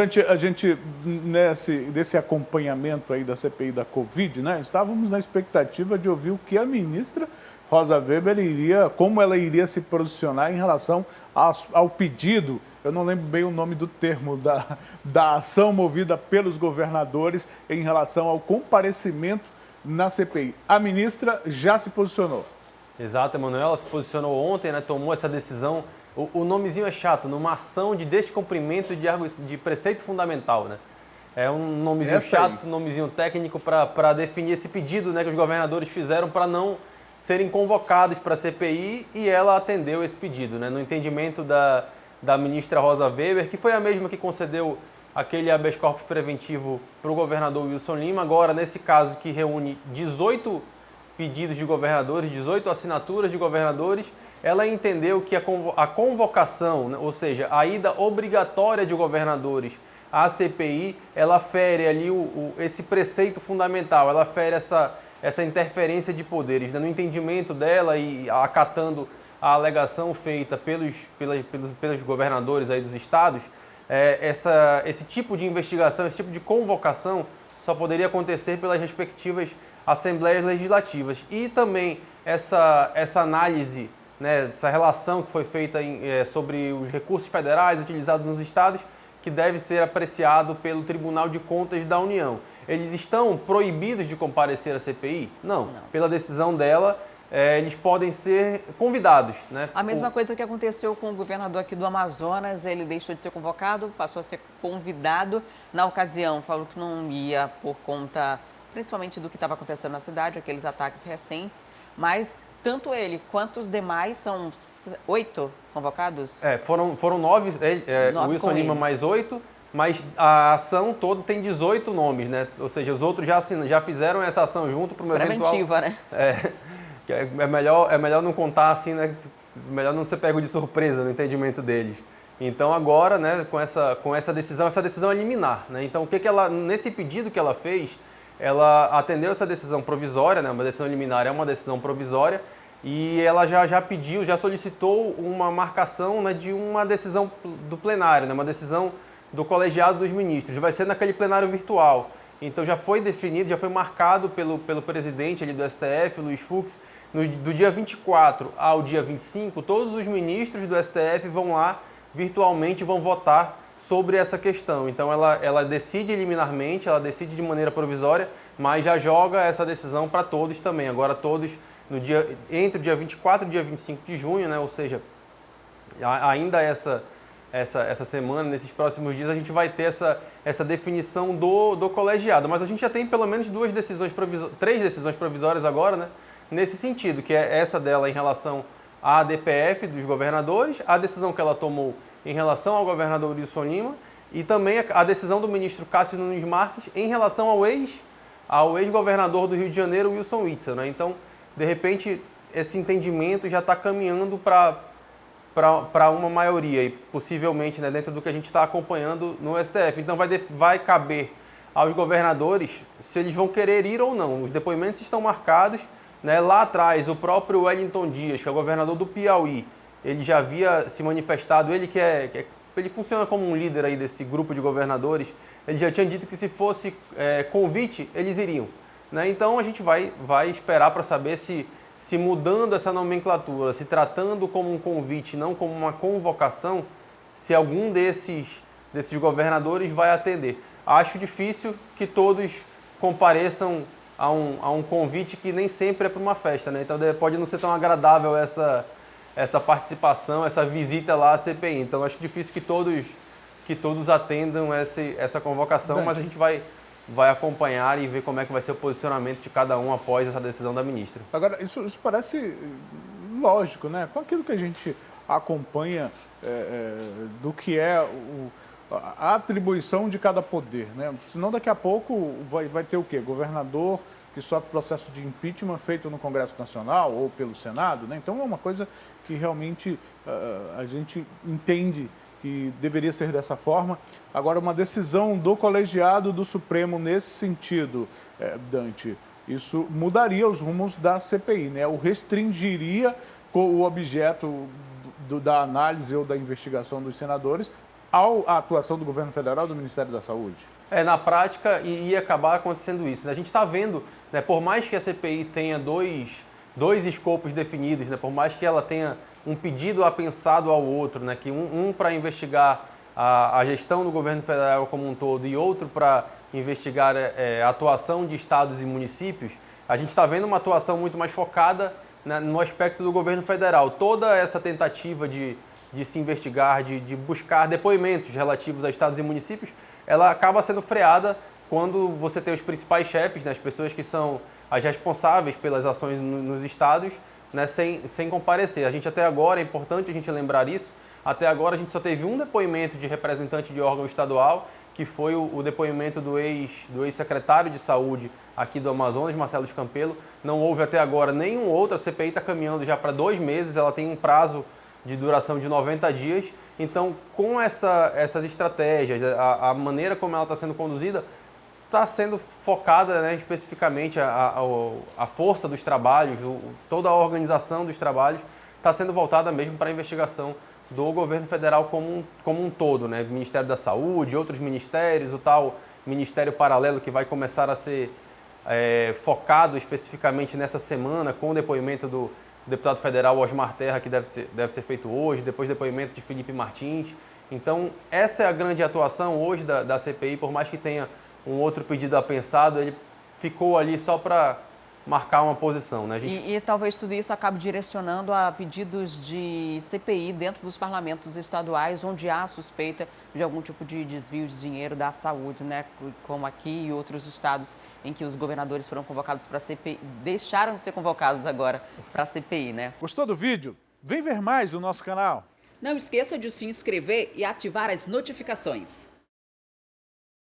Dante, a gente, desse acompanhamento aí da CPI da Covid, né, estávamos na expectativa de ouvir o que a ministra Rosa Weber como ela iria se posicionar em relação ao pedido, eu não lembro bem o nome do termo, da ação movida pelos governadores em relação ao comparecimento na CPI. A ministra já se posicionou. Exato, Emanuel, ela se posicionou ontem, né, tomou essa decisão. O nomezinho é chato, numa ação de descumprimento de preceito fundamental, né? É um nomezinho chato, nomezinho técnico para definir esse pedido, né, que os governadores fizeram para não serem convocados para a CPI, e ela atendeu esse pedido, né, no entendimento da ministra Rosa Weber, que foi a mesma que concedeu aquele habeas corpus preventivo para o governador Wilson Lima, agora nesse caso que reúne 18 pedidos de governadores, 18 assinaturas de governadores. Ela entendeu que a convocação, ou seja, a ida obrigatória de governadores à CPI, ela fere ali esse preceito fundamental, ela fere essa interferência de poderes, né? No entendimento dela e acatando a alegação feita pelos governadores aí dos estados, esse tipo de investigação, esse tipo de convocação só poderia acontecer pelas respectivas assembleias legislativas. E também essa análise, né, essa relação que foi feita sobre os recursos federais utilizados nos estados, que deve ser apreciado pelo Tribunal de Contas da União. Eles estão proibidos de comparecer à CPI? Não. Pela decisão dela, eles podem ser convidados, né? A mesma coisa que aconteceu com o governador aqui do Amazonas, ele deixou de ser convocado, passou a ser convidado. Na ocasião, falou que não ia por conta, principalmente do que estava acontecendo na cidade, aqueles ataques recentes, mas tanto ele quanto os demais, são 8 convocados? Foram 9, Wilson Lima mais 8, mas a ação toda tem 18 nomes, né? Ou seja, os outros já fizeram essa ação junto para o meu eventual... Preventiva, né? É melhor não contar assim, né? Melhor não ser pego de surpresa no entendimento deles. Então agora, né, com essa decisão é liminar, né? Então nesse pedido que ela fez, ela atendeu essa decisão provisória, né? Uma decisão liminar é uma decisão provisória, e ela já pediu, já solicitou uma marcação, né, de uma decisão do plenário, né? Uma decisão do colegiado dos ministros. Vai ser naquele plenário virtual. Então já foi definido, já foi marcado pelo presidente ali do STF, Luiz Fux, do dia 24 ao dia 25, todos os ministros do STF vão lá virtualmente, vão votar sobre essa questão. Então ela decide liminarmente, ela decide de maneira provisória, mas já joga essa decisão para todos também. Agora todos, entre o dia 24 e o dia 25 de junho, né? Ou seja, ainda essa semana, nesses próximos dias, a gente vai ter essa definição do colegiado. Mas a gente já tem pelo menos 3 decisões provisórias agora, né? Nesse sentido, que é essa dela em relação à DPF dos governadores, a decisão que ela tomou em relação ao governador Wilson Lima, e também a decisão do ministro Cássio Nunes Marques em relação ao ex-governador do Rio de Janeiro, Wilson Witzel, né? Então, de repente, esse entendimento já está caminhando para uma maioria, e possivelmente, né, dentro do que a gente está acompanhando no STF. Então vai caber aos governadores se eles vão querer ir ou não. Os depoimentos estão marcados, né? Lá atrás, o próprio Wellington Dias, que é o governador do Piauí, ele já havia se manifestado, ele ele funciona como um líder aí desse grupo de governadores, ele já tinha dito que se fosse convite, eles iriam, né? Então a gente vai esperar para saber se mudando essa nomenclatura, se tratando como um convite, não como uma convocação, se algum desses governadores vai atender. Acho difícil que todos compareçam a um convite que nem sempre é para uma festa, né? Então pode não ser tão agradável essa participação, essa visita lá à CPI. Então acho difícil que todos atendam essa convocação, mas a gente vai acompanhar e ver como é que vai ser o posicionamento de cada um após essa decisão da ministra. Agora, isso parece lógico, né? Com aquilo que a gente acompanha do que é a atribuição de cada poder, né? Senão daqui a pouco vai ter o quê? Governador que sofre processo de impeachment feito no Congresso Nacional ou pelo Senado, né? Então é uma coisa que realmente a gente entende que deveria ser dessa forma. Agora, uma decisão do colegiado do Supremo nesse sentido, Dante, isso mudaria os rumos da CPI, né? O restringiria o objeto da análise ou da investigação dos senadores à atuação do governo federal, do Ministério da Saúde? Na prática ia acabar acontecendo isso, né? A gente está vendo, né, por mais que a CPI tenha dois escopos definidos, né, por mais que ela tenha um pedido apensado ao outro, né, que um para investigar a gestão do governo federal como um todo e outro para investigar a atuação de estados e municípios, a gente está vendo uma atuação muito mais focada, né, no aspecto do governo federal. Toda essa tentativa de se investigar, de buscar depoimentos relativos a estados e municípios, ela acaba sendo freada quando você tem os principais chefes, né, as pessoas que são as responsáveis pelas ações nos estados, né, sem comparecer. A gente até agora, é importante a gente lembrar isso, até agora a gente só teve um depoimento de representante de órgão estadual, que foi o depoimento do ex-secretário de Saúde aqui do Amazonas, Marcelo Campelo. Não houve até agora nenhum outro, a CPI está caminhando já para 2 meses, ela tem um prazo de duração de 90 dias. Então, com essas estratégias, a maneira como ela está sendo conduzida, está sendo focada, né, especificamente a força dos trabalhos, toda a organização dos trabalhos está sendo voltada mesmo para a investigação do governo federal como um todo, né? Ministério da Saúde, outros ministérios, o tal ministério paralelo que vai começar a ser focado especificamente nessa semana com o depoimento do deputado federal Osmar Terra, que deve ser feito hoje, depois depoimento de Felipe Martins. Então, essa é a grande atuação hoje da CPI, por mais que tenha um outro pedido apensado, ele ficou ali só para marcar uma posição, né? E talvez tudo isso acabe direcionando a pedidos de CPI dentro dos parlamentos estaduais, onde há suspeita de algum tipo de desvio de dinheiro da saúde, né? Como aqui e outros estados em que os governadores foram convocados para a CPI, deixaram de ser convocados agora para a CPI, né? Gostou do vídeo? Vem ver mais no nosso canal. Não esqueça de se inscrever e ativar as notificações.